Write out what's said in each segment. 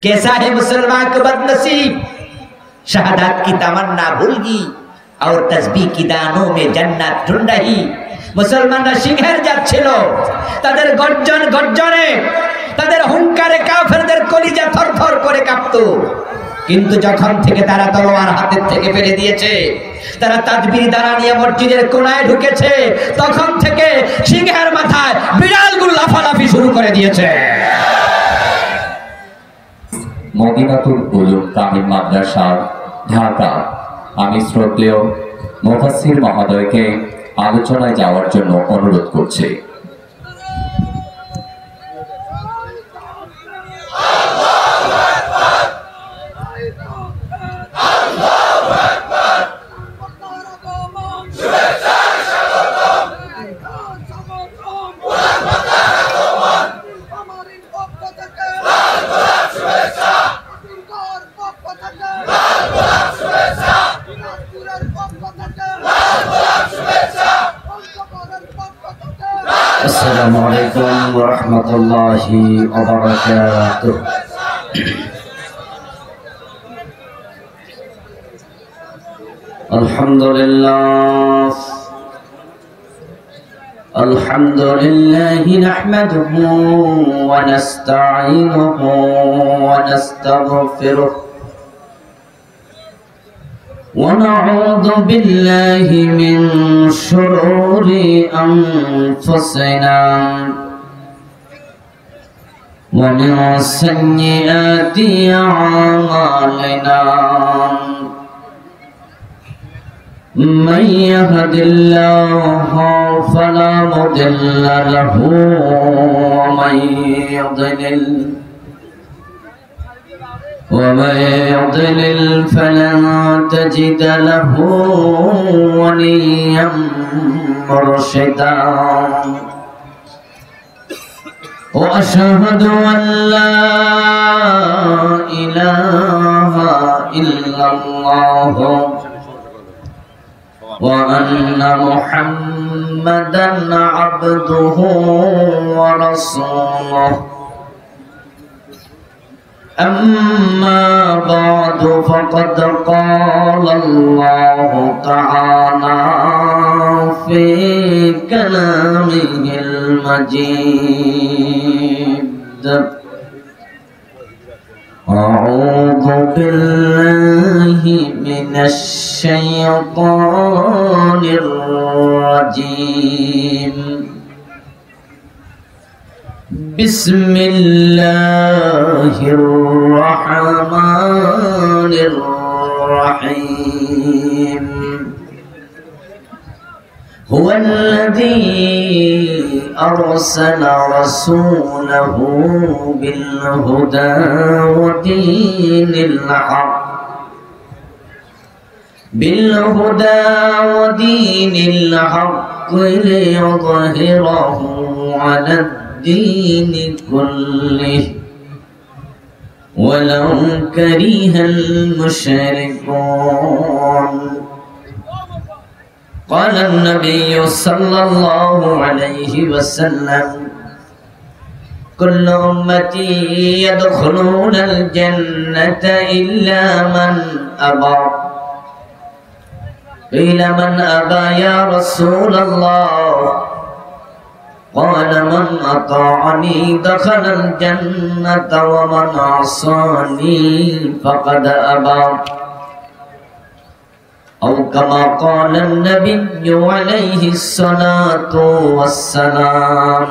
कैसा है मुसलमान को बदनसीब, शहादत की तमन्ना भूलगी और तस्बीह की दानों में जन्नत ढूंढ रही। मुसलमानরা সিংহের জাত ছিল, তাদের গর্জনে তাদের হুঙ্কারে কাফেরদের কলিজা থরথর করে কাঁপতো। কিন্তু যখন থেকে তারা তলোয়ার হাতের থেকে ফেলে দিয়েছে, তারা তাদবির দ্বারা নিয়ে মসজিদের কোণায় ঢুকেছে, তখন থেকে সিংহের মাথায় বিড়ালগুলো লাফালাফি শুরু করে দিয়েছে। মদিনাতুল উলুম কামিল মাদ্রাসা ঢাকা। আমি শ্রদ্ধেয় মুফাসসির মহোদয়কে আলোচনায় যাওয়ার জন্য অনুরোধ করছি। अस्सलामु अलैकुम व रहमतुल्लाहि व बरकातुहू। अल्हम्दुलिल्लाह नहमदुहु व नस्तईनुहु व नस्तगफिरुह ونعوذ بالله من شرور أنفسنا ومن سيئات أعمالنا من يهد الله فلا مضل له ومن يضلل فلن تجد له وليا مرشدا وأشهد أن لا إله إلا الله وأن محمدا عبده ورسوله أما بعد فقد قال الله تعالى في كلامه المجيد أعوذ بالله من الشيطان الرجيم بسم الله الرحمن الرحيم هو الذي أرسل رسوله بالهدى ودين الحق ليظهره على الدين كله ولو كره المشركون. قال النبي صلى الله عليه وسلم كل أمتي يدخلون الجنة إلا من أبى. قيل من أبى يا رسول الله؟ قال من أطاعني دخل الجنة ومن عصاني فقد أبى. أو كما قال النبي عليه الصلاة والسلام.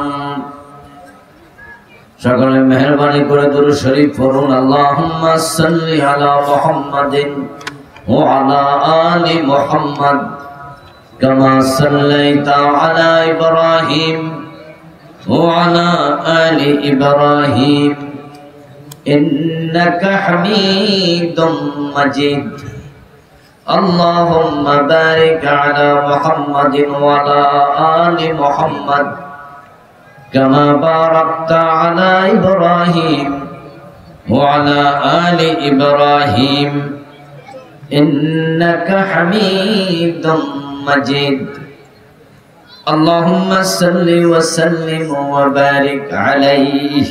সকলে মেহেরবানি করে দুরূদ শরীফ পড়ুন। আল্লাহুম্মা সাল্লি আলা মুহাম্মাদিন ওয়া আলা আলি মুহাম্মাদ কামা সাল্লাইতা আলা ইব্রাহিম وعلى آل إبراهيم إنك حميد مجيد. اللهم بارك على محمد وعلى آل محمد كما باركت على إبراهيم وعلى آل إبراهيم إنك حميد مجيد. اللهم صل وسلم وبارك عليه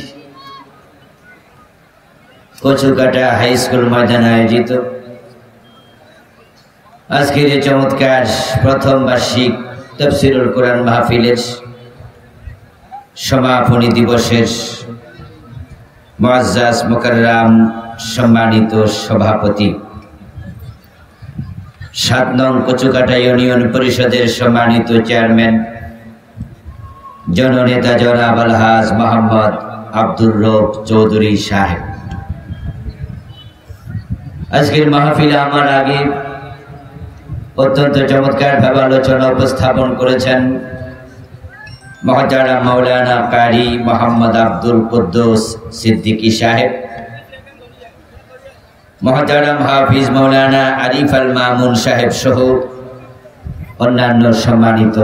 কচুকাটা হাই স্কুল ময়দানে আয়োজিত আজকের এই চমৎকার প্রথম বার্ষিক তাফসীরুল কোরআন মাহফিলের সমাপনী দিবসের মুআজ্জাজ মুকাররম সম্মানিত সভাপতি, ৭ নং কচুকাটা ইউনিয়ন পরিষদের সম্মানিত চেয়ারম্যান জননেতা জনাব আলহাজ মোহাম্মদ আব্দুর রব চৌধুরী সাহেব, আজকের মাহফিলে আমার আগে অত্যন্ত চমৎকার ভাবে আলোচনা উপস্থাপন করেছেন মহতারাম মাওলানা কারি মোহাম্মদ আব্দুল কুদ্দুস সিদ্দিকী সাহেব, মহতারাম হাফিজ মাওলানা আরিফ আল মামুন সাহেব সহ অন্যান্য সম্মানিত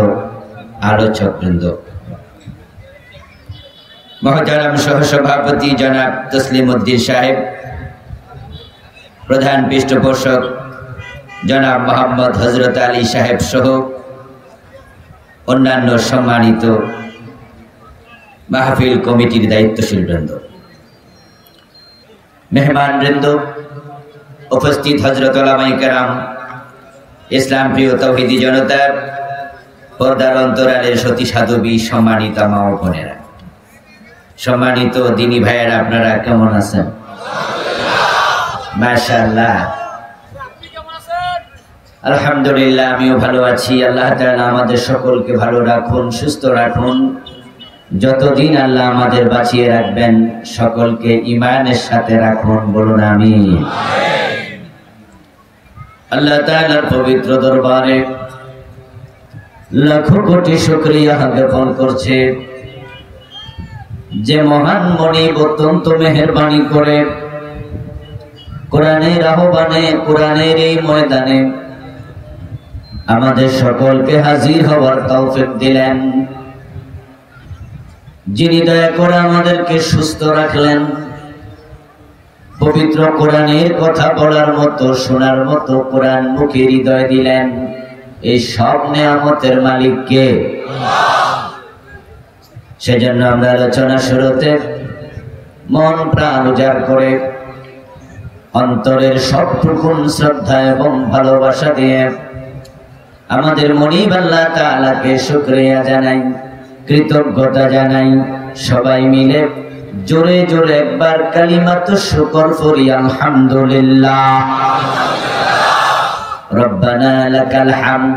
আলোচকবৃন্দ, মহতারাম সহসভাপতি জনাব তসলিম উদ্দিন সাহেব, প্রধান পৃষ্ঠপোষক জনাব মোহাম্মদ হযরত আলী সাহেব সহ অন্যান্য সম্মানিত মাহফিল কমিটির দায়িত্বশীল বৃন্দ, মেহমান বৃন্দ, উপস্থিত হযরত উলামায়ে কেরাম, ইসলাম প্রিয় তাওহীদি জনতা, পর্দার অন্তরালের সতী সাধবী, সম্মানিত মা ও বোনেরা, সম্মানিত দিনী ভাইয়েরা, আপনারা কেমন আছেন? মাশাআল্লাহ, আলহামদুলিল্লাহ, আমিও ভালো আছি। আল্লাহ তাআলা আমাদের সকলকে ভালো রাখুন, সুস্থ রাখুন। যতদিন আল্লাহ আমাদের বাঁচিয়ে রাখবেন, সকলকে ঈমানের সাথে রাখুন, বলুন আমিন। আল্লাহ তাআলার পবিত্র দরবারে লাখো কোটি শুকরিয়া জ্ঞাপন করছে যে মহান মনিব অত্যন্ত মেহেরবানি করে কোরআনের আহ্বানে, কোরআনের এই ময়দানে আমাদের সকলকে হাজির হওয়ার তৌফিক দিলেন, যিনি দয়া করে আমাদেরকে সুস্থ রাখলেন, পবিত্র কোরআনের কথা বলার মতো, শোনার মতো কোরআন মুখে হৃদয় দিলেন। এই সব নেয়ামতের মালিক কে? সেজন্য আমরা আলোচনা শুরুতে মন প্রাণ উজাড় করে অন্তরের সবটুকু শ্রদ্ধা এবং ভালোবাসা দিয়ে আমাদের মনিব আল্লাহ তাআলাকে শুকরিয়া জানাই, কৃতজ্ঞতা জানাই। সবাই মিলে জোরে জোরে একবার কালিমাতুশ শুকর পড়ি, আলহামদুলিল্লাহ। রব্বানা লাকাল হামদ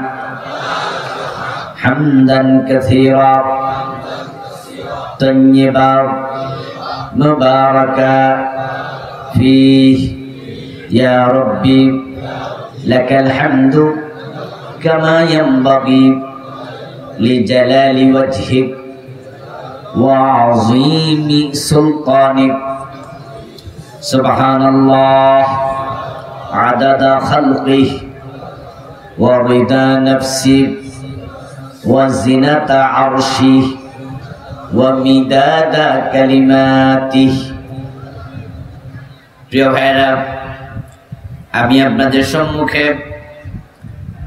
হামদান কাসীরা তাইয়্যিবা মুবারাকা ফীহি ইয়া রাব্বি লাকাল হামদু কামা ইয়ানবাগি লিজালালি ওয়াজহিক ওয়া আযীমি সুলতানিক। সুবহানাল্লাহ আদাদা খালকিহি ওয়া রিদা নাফসিহি ওয়া জিনাতা আরশিহি ওয়া মিদাদা কালিমাতিহি। প্রিয় ভাইরা, আমি আপনাদের সম্মুখে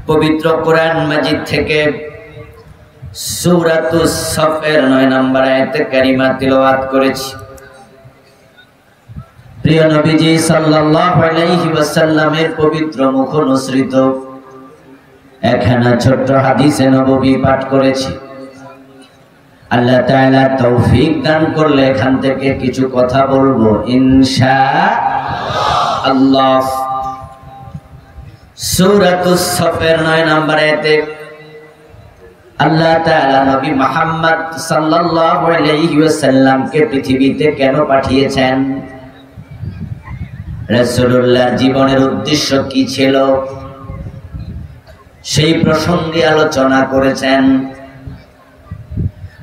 পবিত্র কোরআন মাজিদ থেকে সূরাতুস সফের 9 নম্বর আয়াতে কারিমা তিলাওয়াত করেছি। প্রিয় নবীজি সাল্লাল্লাহু আলাইহি ওয়াসাল্লামের পবিত্র মুখ অনুসৃত একখানা ছোট্ট হাদিসে নববী পাঠ করেছি। আল্লাহ তাআলা তৌফিক দান করলে এখান থেকে কিছু কথা বলবো ইনশাআল্লাহ। সূরাতুস সফের 9 নম্বর আয়াতে আল্লাহ তাআলা নবী মুহাম্মদ সাল্লাল্লাহু আলাইহি ওয়াসাল্লামকে পৃথিবীতে কেন পাঠিয়েছেন, রাসূলুল্লাহর জীবনের উদ্দেশ্য কি ছিল, সেই প্রসঙ্গে আলোচনা করেছেন।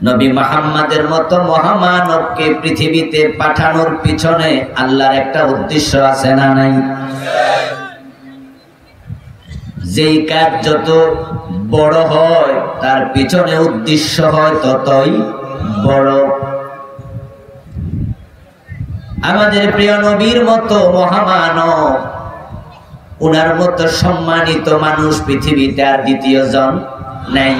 নবী মুহাম্মাদের মতো মহামানবকে পৃথিবীতে পাঠানোর পিছনে আল্লাহর একটা উদ্দেশ্য আছে না নাই? যেই কাজ যত বড় হয় তার পিছনে উদ্দেশ্য হয় ততই বড়। আমাদের প্রিয় নবীর মতো মহামানব, উনার মতো সম্মানিত মানুষ পৃথিবীতে আর দ্বিতীয় জন নেই।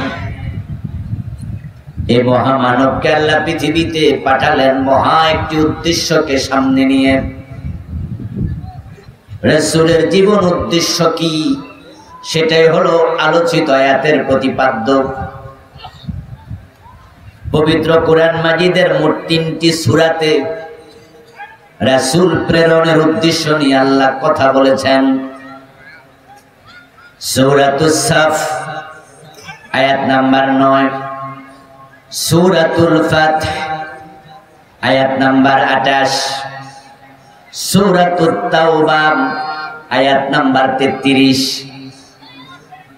এই মহামানবকে আল্লাহ পৃথিবীতে পাঠালেন মহা একটি উদ্দেশ্যকে সামনে নিয়ে। রাসূলের জীবন উদ্দেশ্য কি, সেটাই হলো আলোচিত আয়াতের প্রতিপাদ্য। পবিত্র কোরআন মাজিদের মোট 3টি সূরাতে রাসূল প্রেরণের উদ্দেশ্য নিয়ে আল্লাহ কথা বলেছেন। সূরাতুস সাফ আয়াত নাম্বার 9, সূরাতুল ফাতহ আয়াত নাম্বার 28, সূরাতুত তাওবা আয়াত নাম্বার 33।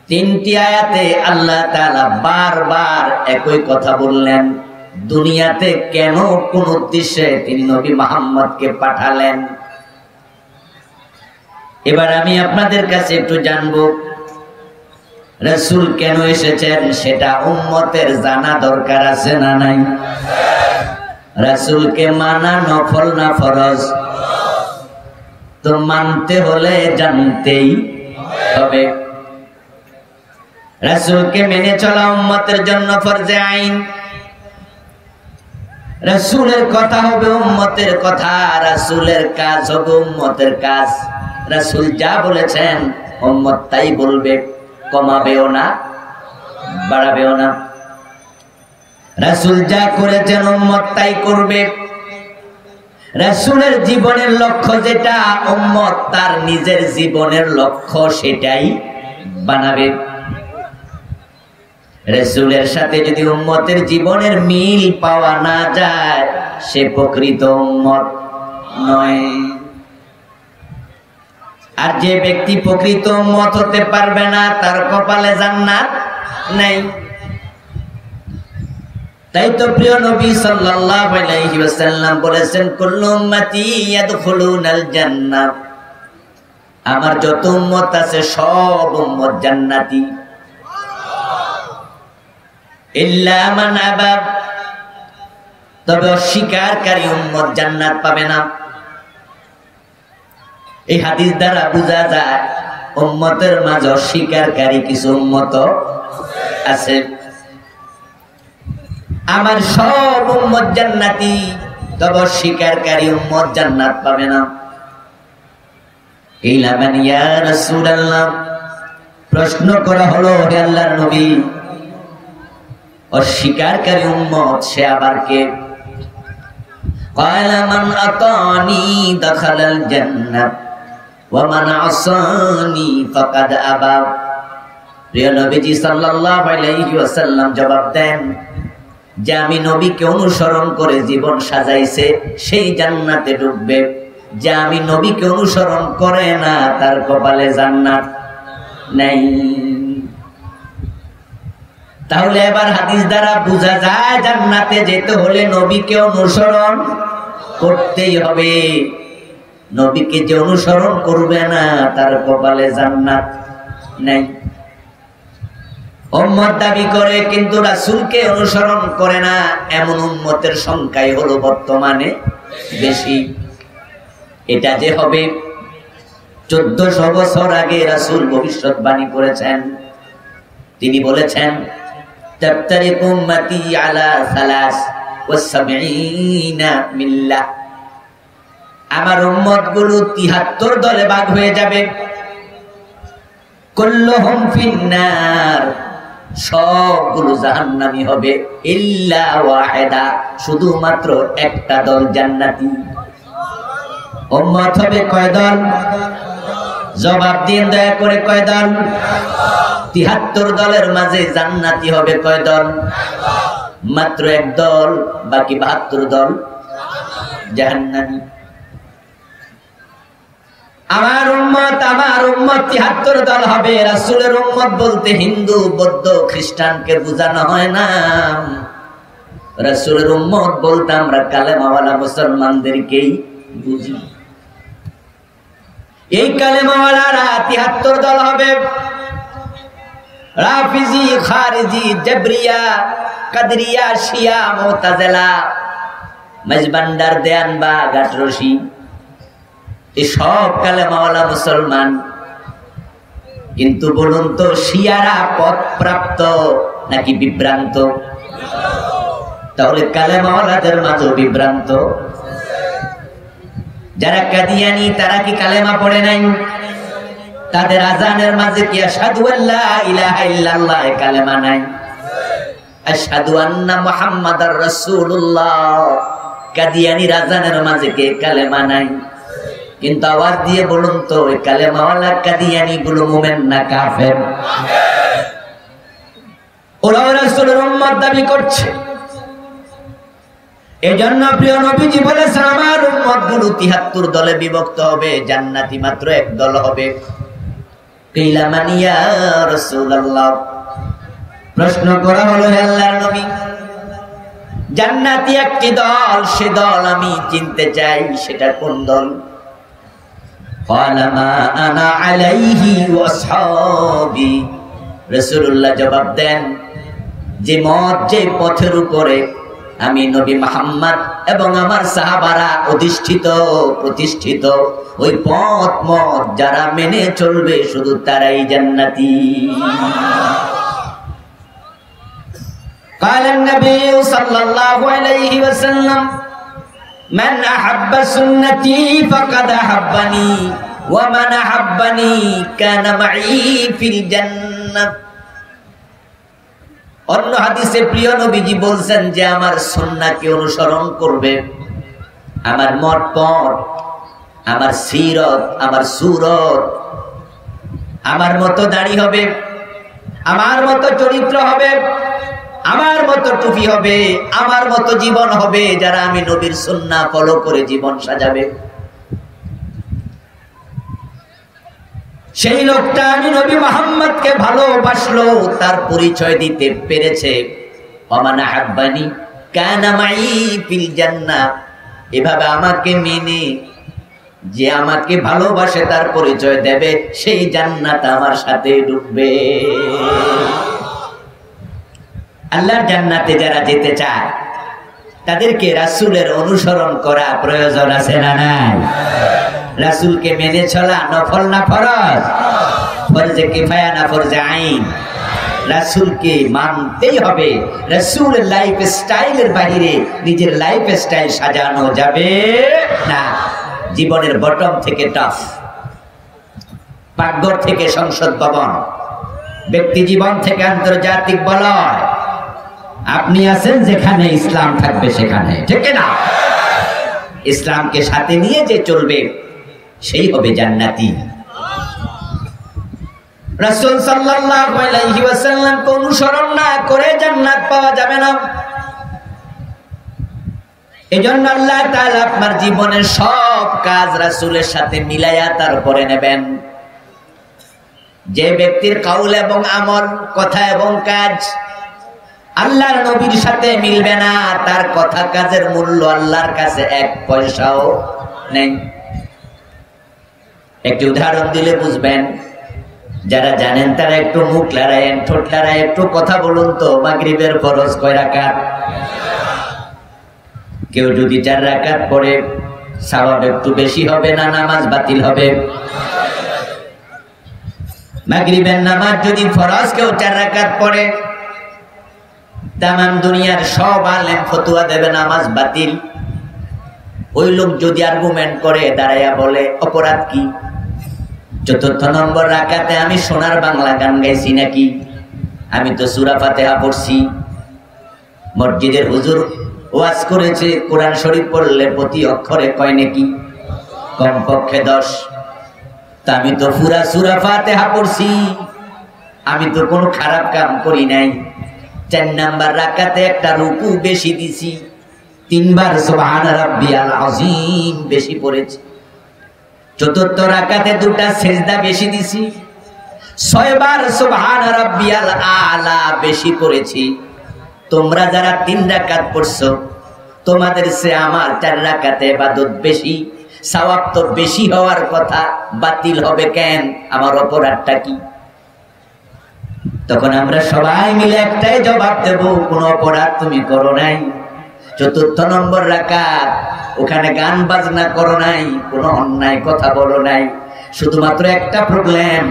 3টি আয়াতে আল্লাহ তাআলা বারবার একই কথা বললেন, দুনিয়াতে কেন কোন উদ্দেশ্যে তিনি নবী মুহাম্মদকে পাঠালেন। এবার আমি আপনাদের কাছে একটু জানবো, রাসূল কেন এসেছেন সেটা উম্মতের জানা দরকার আছে না নাই? রাসূলকে মানা নফল না ফরজ? তো মানতে হলে জানতেই হবে। রাসূলকে মেনে চলা উম্মতের জন্য ফরজে আইন। রাসূলের কথা হবে উম্মতের কথা, রাসূলের কাজ হবে উম্মতের কাজ। রাসূল যা বলেছেন উম্মত তাই বলবে, কমাবেও না বাড়াবেও না। রাসূল যা করেছেন উম্মত তাই করবে। রাসূলের জীবনের লক্ষ্য যেটা, উম্মত তার নিজের জীবনের লক্ষ্য সেটাই বানাবে। রাসূলের সাথে যদি উম্মতের জীবনের মিল পাওয়া না যায়, সে প্রকৃত উম্মত নয়। আর যে ব্যক্তি প্রকৃত উম্মত হতে পারবে না, তার কপালে জান্নাত নেই। তাই তো প্রিয় নবী সাল্লাল্লাহু আলাইহি ওয়াসাল্লাম বলেছেন, কুল্লু উম্মতি ইয়াদখুলুনাল জান্নাহ, আমার যত উম্মত আছে সব উম্মত জান্নাতি, ইল্লা মান আবা, তবে অস্বীকারী উম্মত জান্নাত পাবে না। এই হাদিস দ্বারা বোঝা যায় উম্মতের মাঝে অস্বীকারী কিছু উম্মত আছে। আমার সব উম্মত জান্নাতি, তবে অস্বীকারী উম্মত জান্নাত পাবে না। ইলামান ইয়া রাসূলুল্লাহ, প্রশ্ন করা হলো, হে আল্লাহর নবী, অস্বীকারী উম্মত সে আবার কে? ক্বালা মান আতানি দাখালাল জান্নাহ ওয়া মান আসানি ফাকাদ আবা। প্রিয় নবীজি সাল্লাল্লাহু আলাইহি ওয়াসাল্লাম জবাব দেন, যে আমি নবীকে অনুসরণ করে জীবন সাজাইছে সেই জান্নাতে ঢুকবে, যে আমি নবীকে অনুসরণ করে না তার কপালে জান্নাত নাই। তাহলে এবার হাদিস দ্বারা বোঝা যায় জান্নাতে যেতে হলে নবীকে অনুসরণ করতেই হবে। নবীকে যে অনুসরণ করবে না তার কপালে জান্নাত নাই। উম্মত দাবি করে কিন্তু রাসূলকে অনুসরণ করে না, এমন উম্মতের সংখ্যাই হলো বর্তমানে বেশি। এটা যে হবে 1400 বছর আগে রাসূল ভবিষ্যৎবাণী করেছেন। তিনি বলেছেন, তাফতারিকু উম্মতি আলা 73 মিল্লাহ, আমার উম্মত গুলো 73 দলে ভাগ হয়ে যাবে। কুল্লুহুম ফিন্নার, সবগুলো জাহান্নামী হবে, ইল্লা ওয়াহিদা, শুধুমাত্র একটা দল জান্নাতি। উম্মত হবে কয় দল? জবাব দিন দয়া করে, কয় দল? 73 দলের মাঝে জান্নাতি হবে কয় দল? মাত্র এক দল, বাকি 72 দল জাহান্নামী। আমার উম্মত 73 দল হবে। রাসূলের উম্মত বলতে হিন্দু, বৌদ্ধ, খ্রিস্টানকে বোঝানো হয় না। রাসূলের উম্মত বলতে আমরা কালেমাওয়ালা মুসলমানদেরকেই বুঝি। এই কালেমাওয়ালারা 73 দল হবে। রাফিজি, খারিজি, জাবরিয়া, কাদরিয়া, শিয়া, মুতাজিলা, মেজবান্ডার, দেয়ানবাগ, আটরশি, এই সব কালেমাওয়ালা মুসলমান। কিন্তু বলুন তো, শিয়ারা পথ প্রাপ্ত নাকি বিভ্রান্ত? তাহলে কালেমাওয়ালাদের মাঝে বিভ্রান্ত। যারা কাদিয়ানি তারা কি কালেমা পড়ে নাই? তাদের আজানের মাঝে কি আশহাদু আল্লা ইলাহা ইল্লাল্লাহ কালেমা নাই? আশহাদু আন্না মুহাম্মাদার রাসূলুল্লাহ কাদিয়ানির আজানের মাঝে কি কালেমা নাই? কিন্তু আওয়াজ দিয়ে বলুন তো ওই কালেমাওয়ালা কাদিয়ানি গুলো মুমিন না কাফের? ওরা রাসূলের উম্মত দাবি করছে। এজন্য প্রিয় নবীজি বলেছেন আমার উম্মত গুলো ৭৩ দলে বিভক্ত হবে, জান্নাতি মাত্র এক দল হবে। কিলা মান ইয়া রাসূলুল্লাহ, প্রশ্ন করা হলো হে আল্লাহর নবী, জান্নাতি একটি দল, সে দল আমি চিনতে চাই, সেটা কোন দল? ক্বালা মা আনা আলাইহি ওয়া আসহাবি, রাসূলুল্লাহ জবাব দেন, যে মত যে পথের উপরে আমি নবী মুহাম্মদ এবং আমার সাহাবারা অধিষ্ঠিত প্রতিষ্ঠিত, ওই পথ মত যারা মেনে চলবে শুধু তারাই জান্নাতি। قال النبي صلى الله عليه وسلم من أحب سنتي فقد أحبني ومن أحبني كان معي في الجنة। অন্য হাদিসে প্রিয় নবীজি বলছেন যে আমার সুন্নাহকে অনুসরণ করবে, আমার মত পথ, আমার সিরত, আমার সুরত, আমার মতো দাড়ি হবে, আমার মতো চরিত্র হবে, আমার মতো টুপি হবে, আমার মতো জীবন হবে, যারা আমি নবীর সুন্নাহ ফলো করে জীবন সাজাবে, সেই লোকটা আমি নবী মুহাম্মদকে ভালোবাসলো, তার পরিচয় দিতে পেরেছে। ওমান আহাব্বানি কানা মাই ফিল জান্নাহ, এভাবে আমাকে মেনে যে আমাকে ভালোবাসে তার পরিচয় দেবে, সেই জান্নাত আমার সাথে ঢুকবে। আল্লাহর জান্নাতে যারা যেতে চায় তাদেরকে রাসূলের অনুসরণ করা প্রয়োজন আছে না নাই? রাসূলকে মেনে চলা নফল না ফরজ? ফরজে কিফায়া না ফরজে আইন? রাসূলকে মানতেই হবে। রাসূলের লাইফ স্টাইলের বাইরে নিজের লাইফ স্টাইল সাজানো যাবে না। জীবনের বটম থেকে টপ, পাকঘর থেকে সংসদ ভবন, ব্যক্তি জীবন থেকে আন্তর্জাতিক বলয়, আপনি আছেন যেখানে ইসলাম থাকবে সেখানে, ঠিক না? ইসলামকে সাথে নিয়ে যে চলবে সেই হবে জান্নাতি। রাসূল সাল্লাল্লাহু আলাইহি ওয়াসাল্লামকে অনুসরণ না করে জান্নাত পাওয়া যাবে না। এজন্য আল্লাহ তাআলা আপনার জীবনের সব কাজ রাসূলের সাথে মিলাইয়া তারপরে নেবেন। যে ব্যক্তির কাউল এবং আমল, কথা এবং কাজ আল্লাহর নবীর সাথে মিলবে না, তার কথা কাজের মূল্য আল্লাহর কাছে 1 পয়সাও নেই। একটি উদাহরণ দিলে বুঝবেন, যারা জানেন তারা একটু মুখ লড়াইয়েন, ঠোঁট লড়াই, একটু কথা বলুন তো, মাগরিবের ফরজ কয় রাকাত? কেউ যদি 4 রাকাত পড়ে সওয়াব একটু বেশি হবে না নামাজ বাতিল হবে? মাগরিবের নামাজ যদি ফরজ কেউ 4 রাকাত পড়ে, তামাম দুনিয়ার সব আলেম ফতোয়া দেবে নামাজ বাতিল। ওই লোক যদি আর্গুমেন্ট করে দাঁড়াইয়া বলে অপরাধ কি? 4র্থ নম্বর রাকাতে আমি সোনার বাংলা গান গাইছি নাকি? আমি তো সূরা ফাতিহা পড়ছি। মসজিদের হুজুর ওয়াজ করেছে কোরআন শরীফ পড়লে প্রতি অক্ষরে কয় নাকি? কমপক্ষে 10। তা আমি তো পুরা সূরা ফাতিহা পড়ছি, আমি তো কোনো খারাপ কাম করি নাই। 4 নাম্বার রাকাতে একটা রুকু বেশি দিছি, 3 বার সুবহান রাব্বিয়াল আযীম বেশি পড়েছি। 4র্থ রাকাতে 2টা সিজদা বেশি দিছি, 6 বার সুবহান রাব্বিয়াল আলা বেশি পড়েছি। তোমরা যারা 3 রাকাত পড়ছো, তোমাদের সে আমার 4 রাকাতে ইবাদত বেশি, সওয়াব তো বেশি হওয়ার কথা, বাতিল হবে কেন? আমার অপরাধটা কি? তখন আমরা সবাই মিলে একটাই জবাব দেব, কোন অপরাধ তুমি করো নাই। 4র্থ নম্বর রাকাত, ওখানে গান বাজনা করো নাই, কোনো অন্যায় কথা বলো নাই। শুধুমাত্র একটা প্রবলেম,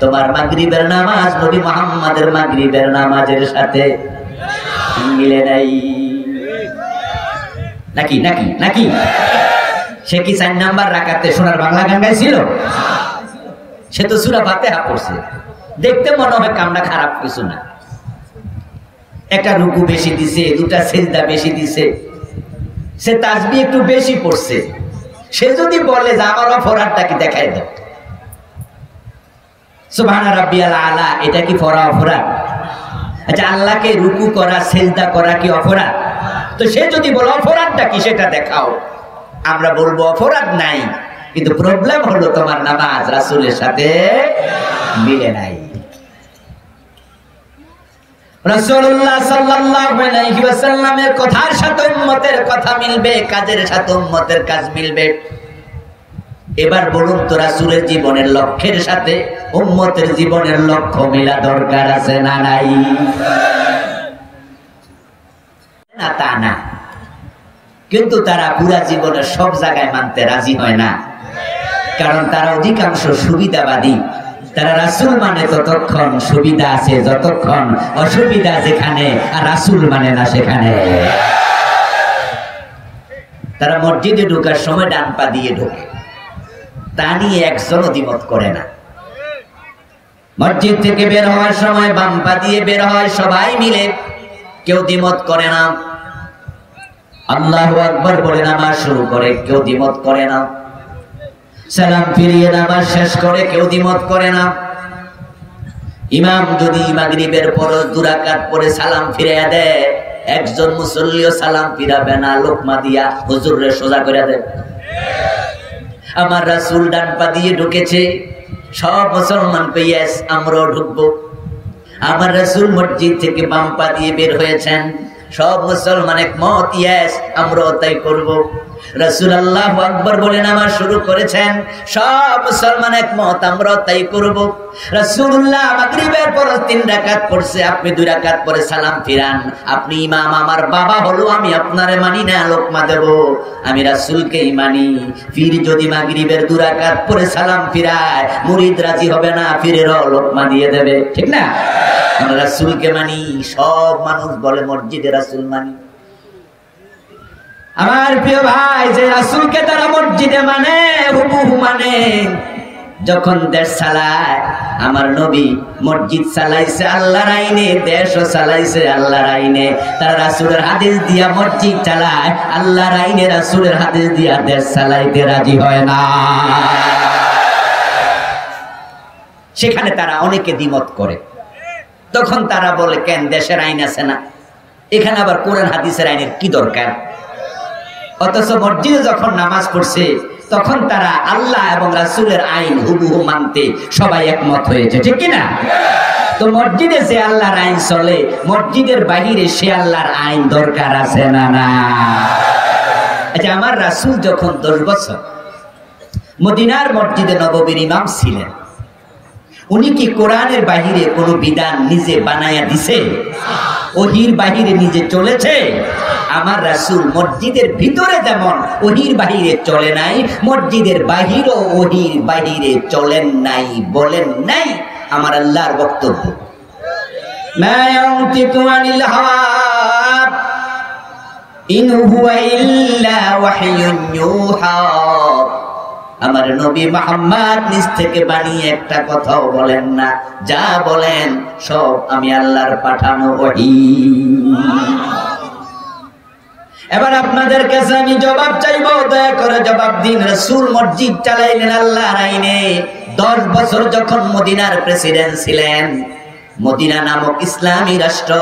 তোমার মাগরিবের নামাজ নবী মুহাম্মাদের মাগরিবের নামাজের সাথে মিলে নাই। নাকি নাকি নাকি? সে কি 4 নাম্বার রাকাতে সোনার বাংলা গান গাইছিল? সে তো সূরা ফাতিহা পড়ছে। দেখতে মনে হয় কামটা খারাপ কিছু না, একটা রুকু বেশি দিছে, দুটা সিজদা বেশি দিছে, সে তাসবিহ একটু বেশি পড়ছে। সে যদি বলে যে আমার অপরাধটা কি দেখাই দাও, সুবহান রাব্বিয়াল আলা, এটা কি অপরাধ? আচ্ছা, আল্লাহকে রুকু করা সিজদা করা কি অপরাধ? তো সে যদি বলে অপরাধটা কি সেটা দেখাও, আমরা বলবো অপরাধ নাই, কিন্তু প্রবলেম হলো তোমার নামাজ রাসূলের সাথে মিলে নাই। রাসূলুল্লাহ সাল্লাল্লাহু আলাইহি ওয়াসাল্লামের কথার সাথে উম্মতের কথা মিলবে, কাজের সাথে উম্মতের কাজ মিলবে। এবার বলুন তো, রাসূলের জীবনের লক্ষ্যের সাথে উম্মতের জীবনের লক্ষ্য মিলা দরকার আছে না নাই? না তা না, কিন্তু তারা পুরা জীবনের সব জায়গায় মানতে রাজি হয় না, কারণ তারা অধিকাংশ সুবিধাবাদী। তারা রাসূল মানে ততক্ষণ সুবিধা আছে যতক্ষণ অসুবিধা যেখানে, আর রাসূল মানে না সেখানে। তারা মসজিদে ঢোকার সময় ডান পা দিয়ে ঢোকে, তা নিয়ে একজনও দ্বিমত করে না। মসজিদ থেকে বের হওয়ার সময় বাম পা দিয়ে বের হয় সবাই মিলে, কেউ দ্বিমত করে না। আল্লাহু আকবার বলে নামাজ শুরু করে, কেউ দ্বিমত করে না। সালাম ফিরিয়ে নামাজ শেষ করে, কেউ দ্বিমত করে না। ইমাম যদি মাগরিবের পর 2 রাকাত পরে সালাম ফিরিয়ে দেয়, একজন মুসল্লিও সালাম ফিরাবে না, লোকমা দিয়া হুজুরে সোজা করে দেয়। আমার রাসূল ডান পা দিয়ে ঢুকেছে, সব মুসলমান পেয়েস আমরাও ঢুকবো। আমার রাসূল মসজিদ থেকে বাম পা দিয়ে বের হয়েছেন, সব মুসলমান একমত, ইয়েস আমরাও তাই করব। রাসূল আল্লাহু আকবার বলে নামাজ শুরু করেছেন, সব মুসলমান একমত, আমরাও তাই করব। রাসূলুল্লাহ মাগরিবের পর 3 রাকাত পড়ছে, আপনি 2 রাকাত পরে সালাম ফিরান। আপনি ইমাম, আমার বাবা হলো, আমি আপনারে মানি না, লোকমা দেব, আমি রাসূলকেই মানি। ফির যদি মাগরিবের 2 রাকাত পরে সালাম ফিরায়, মুরিদ রাজি হবে না, ফিরেরও লোকমা দিয়ে দেবে, ঠিক না? আমরা রাসূলকে মানি, সব মানুষ বলে মসজিদে রাসূল মানি। আমার প্রিয় ভাই, যে রাসূলকে তারা মসজিদে মানে, হুবহু মানে, যখন দেশ চালায়, আমার নবী মসজিদ চালাইছে আল্লাহর আইনে, দেশও চালাইছে আল্লাহর আইনে। তারা রাসূলের হাদিস দিয়া মসজিদ চালায়, আল্লাহর আইনে রাসূলের হাদিস দিয়া দেশ চালাইতে রাজি হয় না। সেখানে তারা অনেকে দ্বিমত করে, তখন তারা বলে কেন দেশের আইন আছে না, এখানে আবার কোরআন হাদিসের আইনের কি দরকার? অথচ মসজিদে যখন নামাজ পড়ছে তখন তারা আল্লাহ এবং রাসূলের আইন হুবহু মানতে সবাই একমত হয়েছে, ঠিক কিনা? তো মসজিদে যে আল্লাহর আইন চলে, মসজিদের বাহিরে সে আল্লাহর আইন দরকার আছে না না? আচ্ছা, আমার রাসূল যখন 10 বছর মদিনার মসজিদে নববীর ইমাম ছিলেন, উনি কি কোরআনের বাহিরে কোনো বিধান নিজে বানায়া দিছে? ওহির বাহিরে নিজে চলেছে? আমার রাসূল মসজিদের ভিতরে যেমন ওহির বাহিরে চলে নাই, মসজিদের বাহিরও ওহির বাহিরে চলেন নাই, বলেন নাই। আমার আল্লাহর বক্তব্য, মা ইয়ানতিকু আনিল হাওয়া ইন হুয়া ইল্লা ওয়াহয়ুন ইউহা। আমার নবী মুহাম্মদ নিজ থেকে বানিয়ে একটা কথাও বলেন না, যা বলেন সব আমি আল্লাহর পাঠানো ওহী। এবার আপনাদের কাছে আমি জবাব চাইবো, দয়া করে জবাব দিন। রাসূল মসজিদ চালাইলেন আল্লাহর আইনে। 10 বছর যখন মদিনার প্রেসিডেন্ট ছিলেন, মদিনা নামক ইসলামী রাষ্ট্র,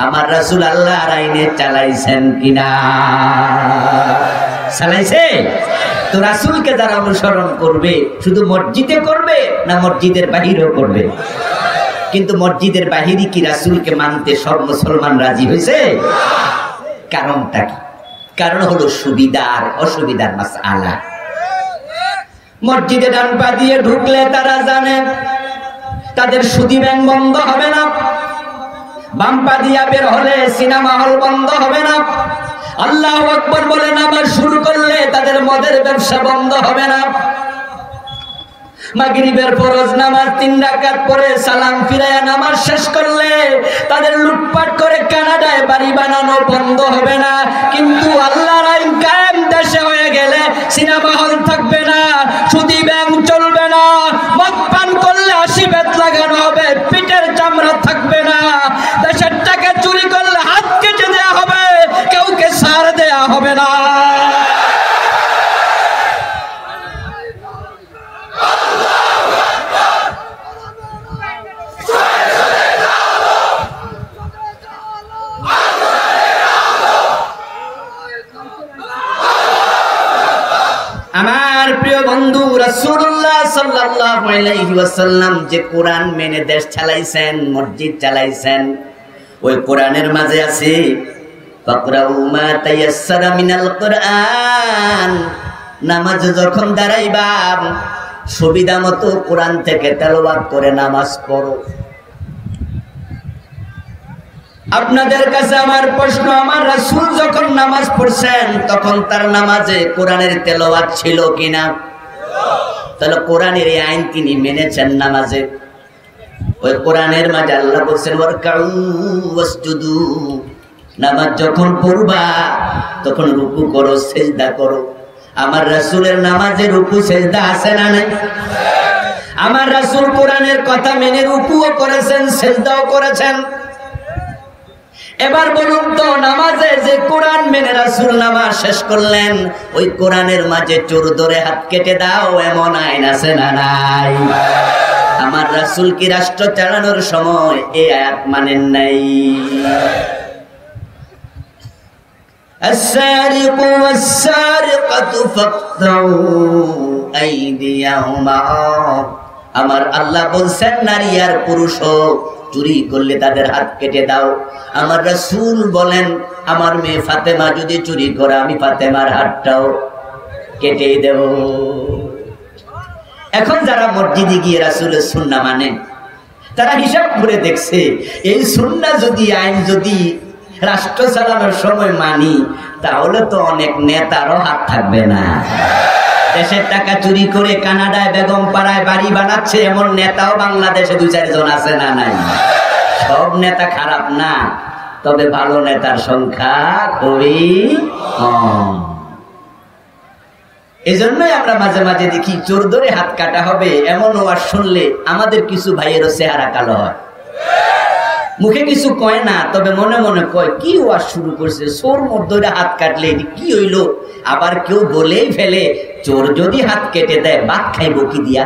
আমার রাসূল আল্লাহর আইনে চালাইছেন কিনা? চালাইছে। তো রাসূলকে যারা অনুসরণ করবে, শুধু মসজিদে করবে না মসজিদের বাহিরেও করবে? কিন্তু মসজিদের বাহিরে কি রাসূলকে মানতে সব মুসলমান রাজি হয়েছে? কারণটা কি? কারণ হলো সুবিধা আর অসুবিধার মাসআলা। মসজিদে ডান পা দিয়ে ঢুকলে তারা জানে তাদের সুদী ব্যাংক বন্ধ হবে না, বাম পা দিয়া বের হলে সিনেমা হল বন্ধ হবে না, আল্লাহু আকবার বলে নামাজ শুরু করলে তাদের মদের ব্যবসা বন্ধ হবে না, মাগরিবের ফরজ নামাজ 3 রাকাত পরে সালাম ফিরায়া নামাজ শেষ করলে তাদের লুটপাট করে কানাডায় বাড়ি বানানো বন্ধ হবে না। কিন্তু আল্লাহর আইন কায়েম দেশে হয়ে গেলে সিনেমা হল থাকবে না, সুদী ব্যাংক চলবে না, মদ পান করলে 80 বেত লাগানো হবে, পিঠের চামড়া থাকবে না, দেশের টাকা চুরি করলে হাত কেটে দেয়া হবে, কাউকে ছাড় দেয়া হবে না। আমার প্রিয় বন্ধু রাসূলুল্লাহ সাল্লাল্লাহু আলাইহি ওয়াসাল্লাম যে কোরআন মেনে দেশ চালাইছেন, মসজিদ চালাইছেন, ওই কোরআনের মাঝে আছে ফাকরাউ মা তায়াসসারা মিনাল কোরআন। নামাজ যখন দাঁড়াইবা সুবিধা মতো কোরআন থেকে তেলাওয়াত করে নামাজ পড়ো। আপনাদের কাছে আমার প্রশ্ন, আমার রাসূল যখন নামাজ পড়ছেন তখন তার নামাজে কোরআনের তেলাওয়াত ছিল কিনা? তাহলে কোরআনের এই আইন তিনি মেনেছেন নামাজে। ওই কোরআনের মাঝে আল্লাহ বলেন ওয়ারকাউ ওয়াসজুদু, নামাজ যখন পড়বা তখন রুকু করো, সিজদা করো। আমার রাসূলের নামাজে রুকু সিজদা আছে না নাই? আমার রাসূল কোরআনের কথা মেনে রুকুও করেছেন, সিজদাও করেছেন। এবার বলুন তো, নামাজে যে কোরআন মেনে রাসূল নামাজ শেষ করলেন, ওই কোরআনের মাঝে চোর ধরে হাত কেটে দাও এমন আইন আছে না নাই? আমার রাসূল কি রাষ্ট্র চালানোর সময় এই আয়াত মানেন নাই? আস-সারিকু ওয়াস-সারিকাতু ফাকতাউ আইদিয়াহুমা। আমার আল্লাহ বলছেন নারী আর পুরুষও চুরি করলে তাদের হাত কেটে দাও। আমার রাসূল বলেন আমার মেয়ে ফাতেমা যদি চুরি করে আমি ফাতেমার হাতটাও কেটে দেব। এখন যারা মসজিদে গিয়ে রাসূলের সুন্নাহ মানে, তারা হিসাব করে দেখছে এই সুন্নাহ যদি আইন যদি রাষ্ট্র চালানোর সময় মানি, তাহলে তো অনেক নেতারও হাত থাকবে না। দেশের টাকা চুরি করে কানাডায় বেগম পাড়ায় বাড়ি বানাচ্ছে এমন নেতাও বাংলাদেশে 2-4 জন আছে না নাই? সব নেতা খারাপ না, তবে ভালো নেতার সংখ্যা খুবই কম। এই জন্যই আমরা মাঝে মাঝে দেখি চোর ধরে হাত কাটা হবে এমন ওয়াজ শুনলে আমাদের কিছু ভাইয়েরও চেহারা কালো হয়। মুখে কিছু কয় না, তবে মনে মনে কয় কি ওয়াজ শুরু করছে, চোর মোর ধরে হাত কাটলে কি হইলো? আবার কেউ বলেই ফেলে চোর যদি হাত কেটে দেয় ভাত খাইব কি দিয়া?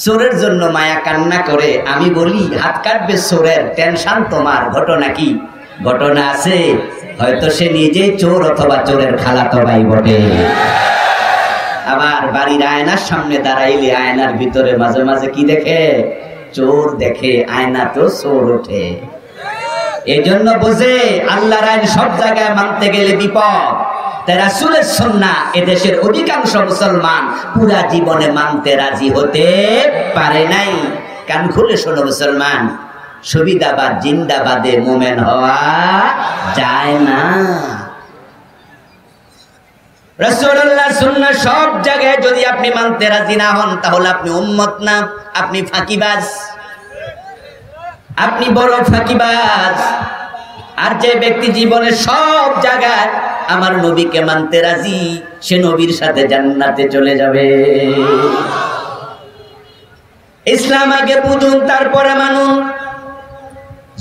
চোরের জন্য মায়া কান্না করে। আমি বলি হাত কাটবে চোরের, টেনশন তোমার। ঘটনা কি? ঘটনা আছে, হয়তো সে নিজেই চোর অথবা চোরের খালাতো ভাই বটে। আবার বাড়ির আয়নার সামনে দাঁড়াইলে আয়নার ভিতরে মাঝে মাঝে কি দেখে? চোর দেখে। আয়না তো চোর ওঠে। এই জন্য বোঝে আল্লাহর আইন সব জায়গায় মানতে গেলে বিপদ। তাই রাসূলের সুন্নাহ এদেশের অধিকাংশ মুসলমান পুরা জীবনে মানতে রাজি হতে পারে নাই। কান খুলে শোনো মুসলমান, সুবিধাবাদ জিন্দাবাদে মোমেন হওয়া যায় না। রাসূলুল্লাহর সুন্নাহ সব জায়গায় যদি আপনি মানতে রাজি না হন, তাহলে আপনি উম্মত না, আপনি ফাঁকিবাজ, আপনি বড় ফাঁকিবাজ। আর যে ব্যক্তি জীবনে সব জায়গায় আমার নবীকে মানতে রাজি, সে নবীর সাথে জান্নাতে চলে যাবে। ইসলাম আগে বুঝুন, তারপরে মানুন।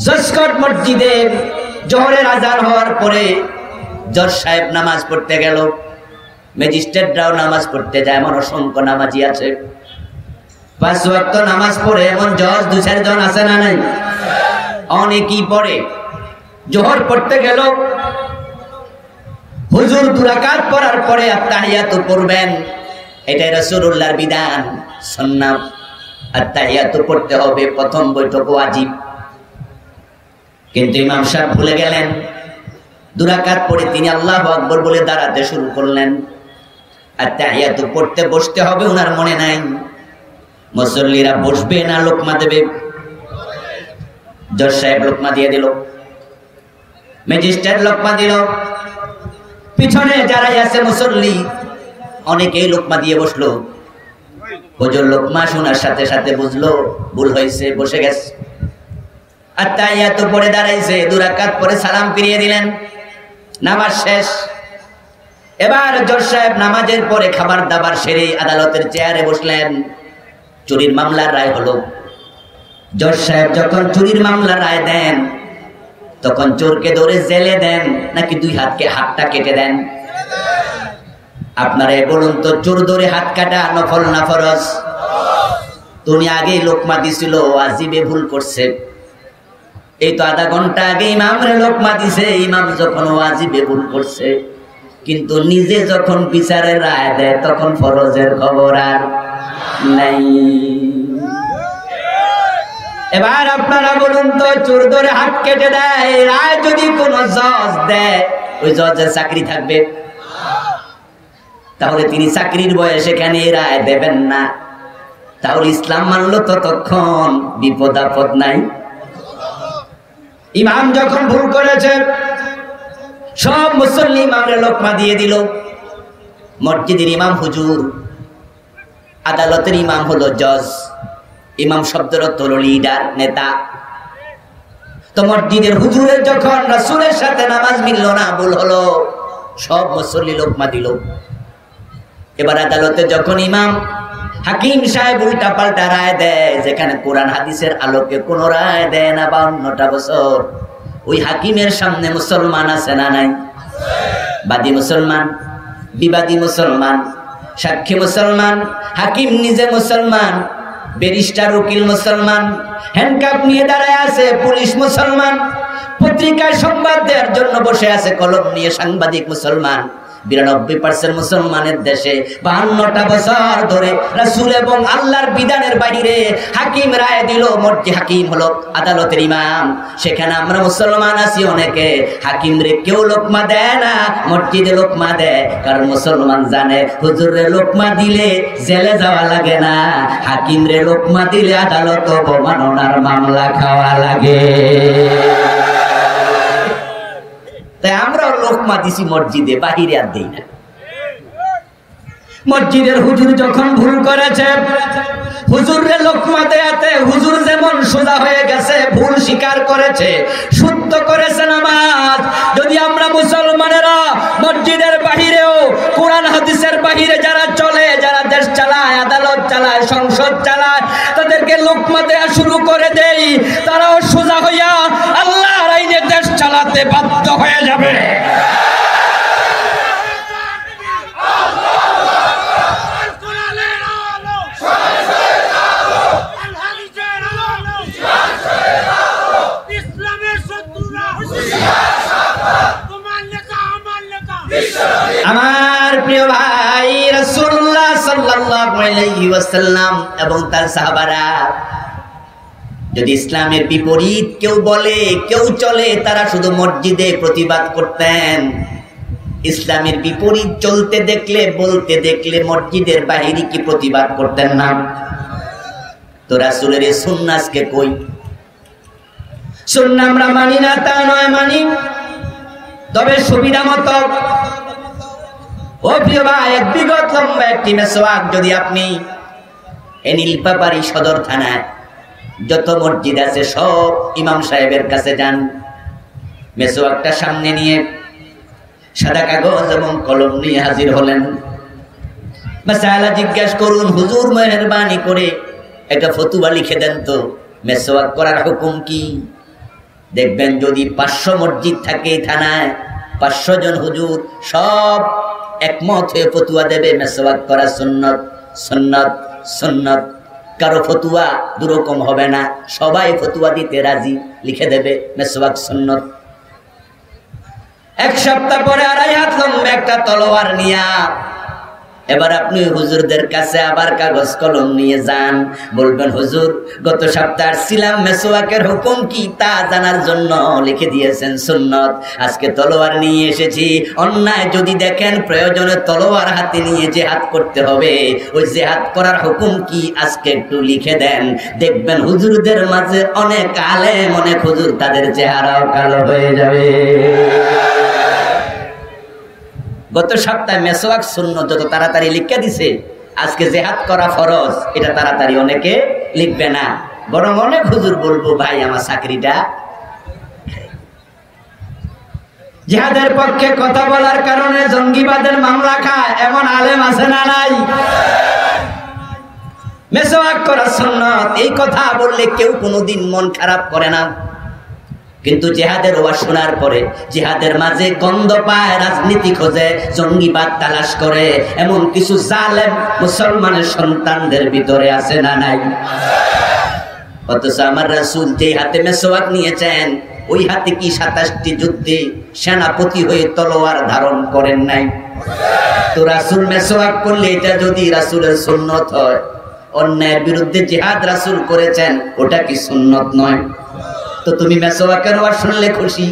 জসকট মসজিদে জোহরের আজান হওয়ার পরে জজ সাহেব নামাজ পড়তে গেল, ম্যাজিস্ট্রেটরাও নামাজ পড়তে যায়, এমন অসংখ্য নামাজি আছে। 5 ওয়াক্ত নামাজ পড়ে এমন জজ 2-4 জন আছে না নাই? অনেকেই পড়ে। জোহর পড়তে গেল, হুজুর 2 রাকাত পড়ার পরে আত্তাহিয়াত পড়বেন, এটাই রাসূলুল্লাহর বিধান সুন্নাহ। আত্তাহিয়াত পড়তে হবে, প্রথম বৈঠক ওয়াজিব। কিন্তু ইমাম সাহেব ভুলে গেলেন। 2 রাকাত পড়ে তিনি আল্লাহু আকবার বলে দাঁড়াতে শুরু করলেন। আত্তাহিয়াত পড়তে বসতে হবে, ওনার মনে নাই। মুসল্লিরা বসবে না লোকমা দেবে? জজ সাহেব লোকমা দিয়ে দিল, ম্যাজিস্ট্রেট লোকমা দিল, পিছনে যারা আছে মুসল্লি অনেকেই লোকমা দিয়ে বসলো। হুজুর লোকমা শোনার সাথে সাথে বুঝলো ভুল হয়েছে, বসে গেছে। আত্তাহিয়াত পড়ে দাঁড়াইছে, 2 রাকাত পরে সালাম ফিরিয়ে দিলেন, নামাজ শেষ। এবার জজ সাহেব নামাজের পরে খাবার দাবার সেরে আদালতের চেয়ারে বসলেন। চুরির মামলার রায় হলো। জজ সাহেব যখন চুরির মামলার রায় দেন তখন চোরকে ধরে জেলে দেন নাকি দুই হাতটা কেটে দেন? আপনারা বলুন তো, চোর ধরে হাত কাটা নফল না ফরজ? তুমি আগে লোকমা দিছিল, ওয়াজিবে ভুল করছে। এই তো আধা ঘন্টা আগে ইমামরে লোকমা দিছে, ইমাম যখন ওয়াজিবে ভুল করছে, কিন্তু নিজে যখন বিচারের রায় দেয় তখন ফরজের খবর আর নাই। এবার আপনারা বলুন তো, চোর ধরে হাত কেটে দেয়, রায় যদি কোন জজ দেয়, ওই জজের চাকরি থাকবে? তাহলে তিনি চাকরির বয়সে এখানে রায় দেবেন না। তাহলে ইসলাম মানলো ততক্ষণ বিপদ আপদ নাই। ইমাম যখন ভুল করেছে সব মুসল্লি ইমামের লোকমা দিয়ে দিল। মসজিদের ইমাম হুজুর, আদালতের ইমাম হলো জজ। ইমাম শব্দের অর্থ হলো লিডার, নেতা। তো মসজিদের হুজুরের যখন রাসূলের সাথে নামাজ মিলল না, ভুল হলো, সব মুসল্লি লোকমা দিল। এবার আদালতে যখন ইমাম হাকিম সাহেব উল্টা পাল্টা রায় দেয়, যেখানে কোরআন হাদিসের আলোকে কোন রায় দেয় না 52টা বছর, ওই হাকিমের সামনে মুসলমান আছে না নাই? বাদী মুসলমান, বিবাদী মুসলমান, সাক্ষী মুসলমান, হাকিম নিজে মুসলমান, ব্যারিস্টার উকিল মুসলমান, হ্যান্ডকাপ নিয়ে দাঁড়ায় আছে পুলিশ মুসলমান, পত্রিকায় সংবাদ দেওয়ার জন্য বসে আছে কলম নিয়ে সাংবাদিক মুসলমান। 92% মুসলমানের দেশে 52টা বছর ধরে রাসূল এবং আল্লাহর বিধানের বাইরে হাকিম রায় দিল। মর্জি হাকিম হলো আদালতের ইমাম। সেখানে আমরা মুসলমান আছি অনেকে, হাকিম রে কেউ লোকমা দেয় না, মসজিদে লোকমা দেয়। কারণ মুসলমান জানে হুজুরে লোকমা দিলে জেলে যাওয়া লাগে না, হাকিম রে লোকমা দিলে আদালত অবমাননার মামলা খাওয়া লাগে। তাই আমরাও লোকমা দিছি মসজিদে, বাহিরে আর দেই না। মসজিদের হুজুর যখন ভুল করেছে, হুজুরে লোকমা দেয়াতে হুজুর যেমন সোজা হয়ে গেছে, ভুল স্বীকার করেছে, শুদ্ধ করেছে নামাজ। যদি আমরা মুসলমানেরা মসজিদের বাহিরেও কোরআন হাদিসের বাহিরে যারা চলে, যারা দেশ চালায়, আদালত চালায়, সংসদ চালায়, তাদেরকে লোকমা দেয়া শুরু করে দেই, তারাও সোজা হইয়া আল্লাহর আইনে দেশ চালাতে বাধ্য হয়ে যাবে। আমার প্রিয় ভাই, রাসূলুল্লাহ সাল্লাল্লাহু আলাইহি ওয়াসাল্লাম এবং তার সাহাবারা যদি ইসলামের বিপরীত কেউ বলে, কেউ চলে, তারা শুধু মসজিদে প্রতিবাদ করতেন। ইসলামের বিপরীত চলতে দেখলে, বলতে দেখলে মসজিদের বাহিরে কি প্রতিবাদ করতেন না? তো রাসূলের এই সুন্নাহ আজকে কই? সুন্নাহ আমরা মানি না তা নয়, মানি, তবে সুবিধা মতো। ও প্রিয় ভাই, এক বিগত লম্বা একটি মেসওয়াক যদি আপনি নীলপাপাড়ি সদর থানায় যত মসজিদ আছে সব ইমাম সাহেবের কাছে যান, মেসওয়াকটা সামনে নিয়ে সাদা কাগজ এবং কলম নিয়ে হাজির হলেন। মাসালা জিজ্ঞেস করুন, হুজুর মেহেরবানি করে একটা ফতুয়া লিখে দেন তো, মেসওয়াক করার হুকুম কি? দেখবেন যদি 500 মসজিদ থাকে থানায়, 500 জন হুজুর সব একমত হয়ে ফতুয়া দেবে মেসওয়াক করা সুন্নত, সুন্নত, সুন্নত। কারো ফতুয়া দুরকম হবে না, সবাই ফতুয়া দিতে রাজি, লিখে দেবে মেসওয়াক সুন্নত। এক সপ্তাহ পরে 2.5 হাত লম্বা একটা তলোয়ার নিয়া এবার আপনি হুজুরদের কাছে আবার কাগজ কলম নিয়ে যান, বলবেন হুজুর গত সপ্তাহ ছিলাম মেসওয়াকের হুকুম কি তা জানার জন্য, লিখে দিয়েছেন সুন্নত, আজকে তলোয়ার নিয়ে এসেছি। অন্যায় যদি দেখেন প্রয়োজনে তলোয়ার হাতে নিয়ে জিহাদ করতে হবে, ওই জিহাদ করার হুকুম কি আজকে একটু লিখে দেন। দেখবেন হুজুরদের মাঝে অনেক আলেম, অনেক হুজুর, তাদের চেহারাও কালো হয়ে যাবে। গত সপ্তাহে মেসওয়াক সুন্নত যত তাড়াতাড়ি লিখে দিছে, আজকে জিহাদ করা ফরজ, এটা তাড়াতাড়ি অনেকে লিখবে না, বরং অনেক হুজুর বলবো ভাই আমার চাকরিটা। জিহাদের পক্ষে কথা বলার কারণে জঙ্গিবাদের মামলা খায় এমন আলেম আছে না নাই? মেসওয়াক করা সুন্নাত, এই কথা বললে কেউ কোনোদিন মন খারাপ করে না। কিন্তু জিহাদের ওয়াজ শোনার পরে জিহাদের মাঝে গন্ধ পায়, রাজনীতি খোঁজে, জঙ্গিবাদ তালাশ করে, এমন কিছু জালেম মুসলমানের সন্তানদের ভিতরে আছে না নাই? অথচ আমার রাসূল যে হাতে মেসওয়াক নিয়েছেন ওই হাতে কি 27টি যুদ্ধে সেনাপতি হয়ে তলোয়ার ধারণ করেন নাই? তো রাসূল মেসওয়াক করলে এটা যদি রাসূলের সুন্নত হয়, অন্যায়ের বিরুদ্ধে জিহাদ রাসূল করেছেন, ওটা কি সুন্নত নয়? তো তুমি মেসওয়াকের ওয়াজ শুনলে খুশি,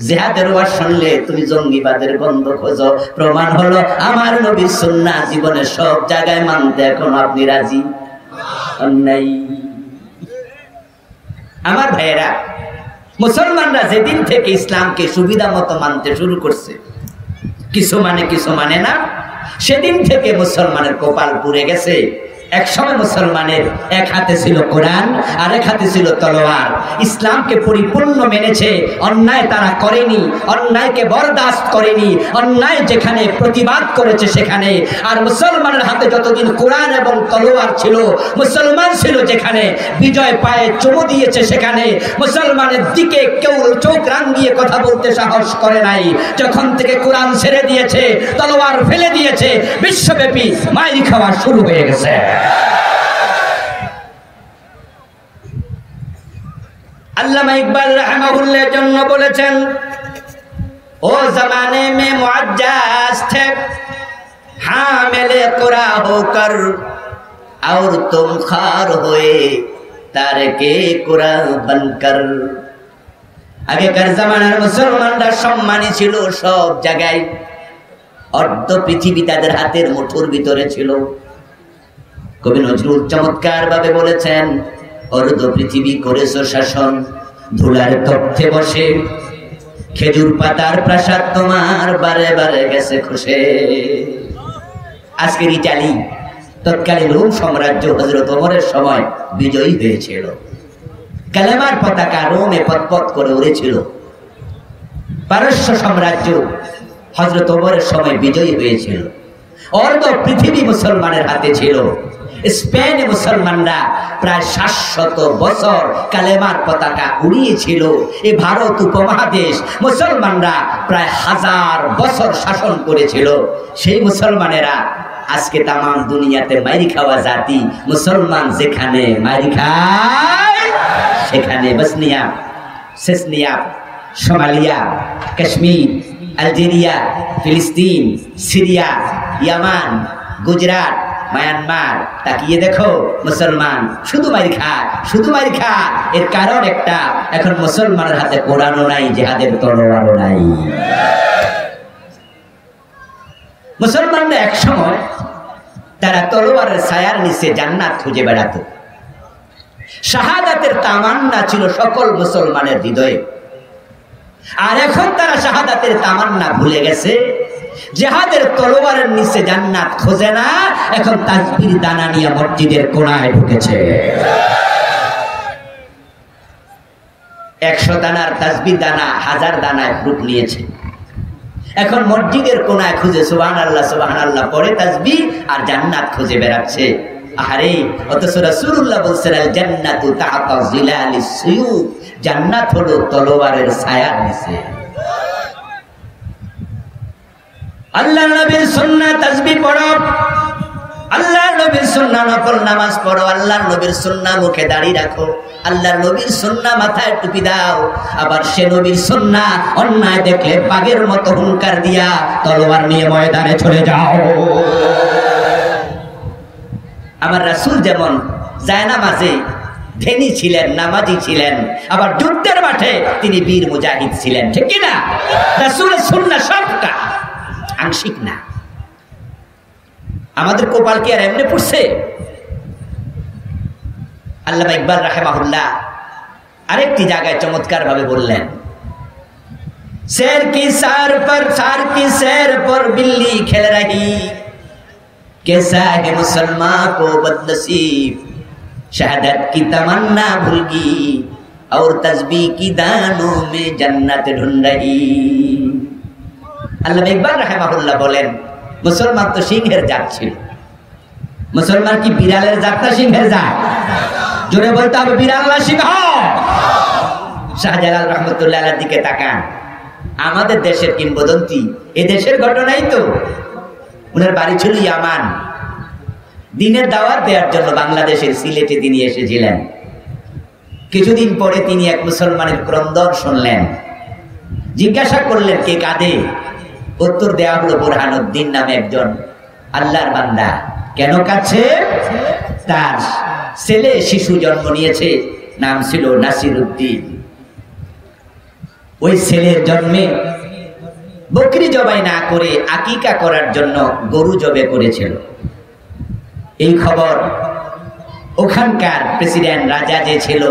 জিহাদের ওয়াজ শুনলে তুমি জঙ্গিবাদের গন্ধ খোঁজো। প্রমাণ হলো আমার নবীর সুন্নাহ জীবনের সব জায়গায় মানতে এখন আপনি রাজি নাই। আমার ভাইয়েরা, মুসলমানরা যেদিন থেকে ইসলামকে সুবিধা মতো মানতে শুরু করছে, কিছু মানে না, সেদিন থেকে মুসলমানের কপাল পুড়ে গেছে। এক সময় মুসলমানের এক হাতে ছিল কোরআন আর এক হাতে ছিল তলোয়ার। ইসলামকে পরিপূর্ণ মেনেছে, অন্যায় তারা করেনি, অন্যায়কে বরদাস্ত করেনি, অন্যায় যেখানে প্রতিবাদ করেছে সেখানে। আর মুসলমানের হাতে যতদিন কোরআন এবং তলোয়ার ছিল, মুসলমান ছিল যেখানে, বিজয় পায়ে চুমু দিয়েছে সেখানে। মুসলমানের দিকে কেউ চোখ রাঙিয়ে কথা বলতে সাহস করে নাই। যখন থেকে কোরআন ছেড়ে দিয়েছে, তলোয়ার ফেলে দিয়েছে, বিশ্বব্যাপী মাইর খাওয়া শুরু হয়ে গেছে। আল্লামা ইকবাল রাহমাহুল্লাহ জন্য বলেছেন, ও জমানে মে মুআজ্জাজ थे হামিলে কুরা হোকর और तुम खार हुए तारके कुरा बनकर। আগেকার জামানার মুসলমানরা সম্মানী ছিল সব জায়গায়, অর্ধ পৃথিবী তাদের হাতের মুঠোর ভিতরে ছিল। কবি নজরুল চমৎকার ভাবে বলেছেন, অর্ধ পৃথিবী করেছো শাসন, ধুলার তথ্যে বসে, খেজুর পাতার প্রাসাদ তোমার বারে বারে গেছে খসে। আজকের ইটালি তৎকালীন রোম সাম্রাজ্য হযরত ওমরের সময় বিজয়ী হয়েছিল। কালেমার পতাকা রোমে পথ করে উড়েছিল। পারস্য সাম্রাজ্য হযরত ওমরের সময় বিজয়ী হয়েছিল। অর্ধ পৃথিবী মুসলমানের হাতে ছিল। স্পেনে মুসলমানরা প্রায় 700 বছর কালেমার পতাকা উড়িয়েছিল। এই ভারত উপমহাদেশ মুসলমানরা প্রায় 1000 বছর শাসন করেছিল। সেই মুসলমানেরা আজকে তাম দুনিয়াতে মাইরি খাওয়া জাতি। মুসলমান যেখানে মাইরি খায় সেখানে Bosnia, Chechnya, Somalia, Kashmir, Algeria, ফিলিস্তিন, সিরিয়া, ইয়ামান, গুজরাট, মায়ানমার, তাকিয়ে দেখো মুসলমান শুধু মাইর খায়, শুধু মাইর খায়। এর কারণ একটা, এখন মুসলমানের হাতে কোরআনও নাই, জিহাদের তলোয়ারও নাই। মুসলমানরা এক সময় তারা তলোয়ারের ছায়ার নিচে জান্নাত খুঁজে বেড়াতো। শাহাদাতের তামান্না ছিল সকল মুসলমানের হৃদয়ে। আর এখন তারা শাহাদাতের তামান্না ভুলে গেছে। জিহাদের তলোয়ারের নিচে জান্নাত খোঁজে না, এখন তাসবির দানা নিয়ে মসজিদের কোণায় ঢুকেছে। 100 দানার তাসবির দানা 1000 দানায় রূপ নিয়েছে। এখন মসজিদের কোণায় খুঁজে সুবহানাল্লাহ সুবহানাল্লাহ পড়ে তাসবিহ আর জান্নাত খুঁজে বেড়াচ্ছে। আরে অথচ রাসূলুল্লাহ বলছেন, আল জান্নাতু তাহতা জিলালিস সুয়ুফ, জান্নাত হলো তলোয়ারের ছায়ার নিচে। আল্লাহর নবীর সুন্নাহ তাসবিহ পড়ো, আল্লাহর নবীর সুন্নাহ নফল নামাজ পড়ো, আল্লাহর নবীর সুন্নাহ মুখে দাড়ি রাখো, আল্লাহর নবীর সুন্নাহ মাথায় টুপি দাও। আবার সে নবীর সুন্নাহ অন্যায় দেখলে বাঘের মতো হুঙ্কার দিয়া তলোয়ার নিয়ে ময়দানে চলে যাও। আমার রাসূল যেমন জায়নামাজে ধনী ছিলেন, নামাজি ছিলেন, আবার যুদ্ধের মাঠে তিনি বীর মুজাহিদ ছিলেন, ঠিক কি না? রাসূলের সুন্নাহ সবটা, আংশিক না। আমাদের কপাল কি আর এমনি পড়ছে? আল্লামা ইকবাল রাহিমাহুল্লাহ আরেকটি জায়গায় চমৎকার ভাবে বললেন, शेर की सैर पर बिल्ली खेल रही, कैसा है मुसलमान को बदनसीब, शहादत की तमन्ना भूल गई और तस्बीह की दानों में जन्नत ढूंढ रही। আল্লামা ইকবাল রাহিমাহুল্লাহ বলেন, মুসলমান তো সিংহের জাত ছিল। মুসলমান কি বিড়ালের জাত না সিংহের জাত? জোরে বলতে হবে বিড়াল না সিংহ। শাহজালাল রহমতুল্লাহ আলাইহির দিকে তাকান, আমাদের দেশের কিংবদন্তি, এ দেশের ঘটনাই তো। উনার বাড়ি ছিল ইয়ামান। দিনের দাওয়াত দেওয়ার জন্য বাংলাদেশের সিলেটে তিনি এসেছিলেন। কিছুদিন পরে তিনি এক মুসলমানের ক্রন্দন শুনলেন। জিজ্ঞাসা করলেন কে কাঁদে? উত্তর দেওয়া হলো বুরহানুদ্দিন নামে একজন আল্লাহর বান্দা। কেন কাঁদছে? তার ছেলে শিশু জন্ম নিয়েছে, নাম ছিল নাসিরউদ্দিন। ওই ছেলের জন্মে বকরি জবাই না করে আকিকা করার জন্য গরু জবে করেছিল। এই খবর ওখানকার প্রেসিডেন্ট রাজা যে ছিল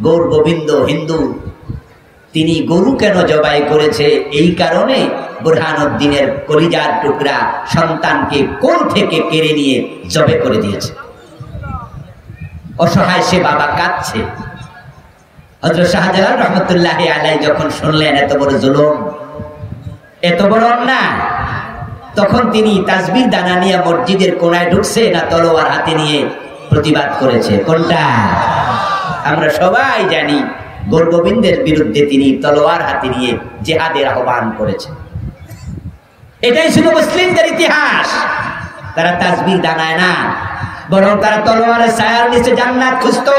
গৌর গোবিন্দ হিন্দু, তিনি গরু কেন জবাই করেছে এই কারণে বুরহানুদ্দিনের কলিজার টুকরা সন্তানকে কোল থেকে কেড়ে নিয়ে জবে করে দিয়েছে। অসহায় সে বাবা কাঁদছে। হযরত শাহজালাল রহমতুল্লাহি আলাইহি যখন শুনলেন এত বড় জুলুম, এত বড় অন্যায়, তখন তিনি তাসবিহ দানা নিয়ে মসজিদের কোণায় ঢুকছে না তলোয়ার হাতে নিয়ে প্রতিবাদ করেছে? কোনটা? আমরা সবাই জানি গৌর গোবিন্দের বিরুদ্ধে তিনি তলোয়ার হাতে নিয়ে জিহাদের আহ্বান করেছেন। এটাই ছিল মুসলিমদের ইতিহাস। তারা তাসবিহ দানায় না, বরং তারা তলোয়ারের ছায়ার নিচে জান্নাত খুঁজতো।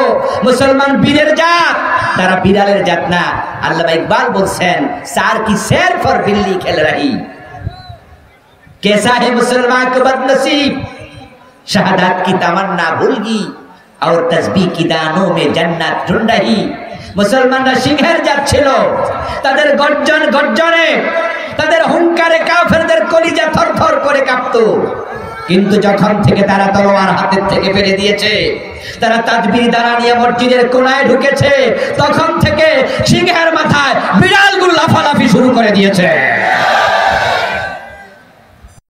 মুসলমান বীরের জাত, তারা বিড়ালের জাত না। আল্লামা ইকবাল বলছেন, সার কি শের ফর বিল্লি খেল রহি, कैसा है मुसलमान को बदनसीब, शहादत की तमन्ना भूलगी और तस्बीह की दानों में जन्नत ढूंढ रही। মুসলমানরা সিংহের জাত ছিল। তাদের গর্জনে, তাদের হুঙ্কারে কাফেরদের কলিজা থরথর করে কাঁপতো। কিন্তু যখন থেকে তারা তলোয়ার হাতের থেকে ফেলে দিয়েছে, তারা তাদবির দানা নিয়ে মসজিদের কোণায় ঢুকেছে, তখন থেকে সিংহের মাথায় বিড়ালগুলো লাফালাফি শুরু করে দিয়েছে।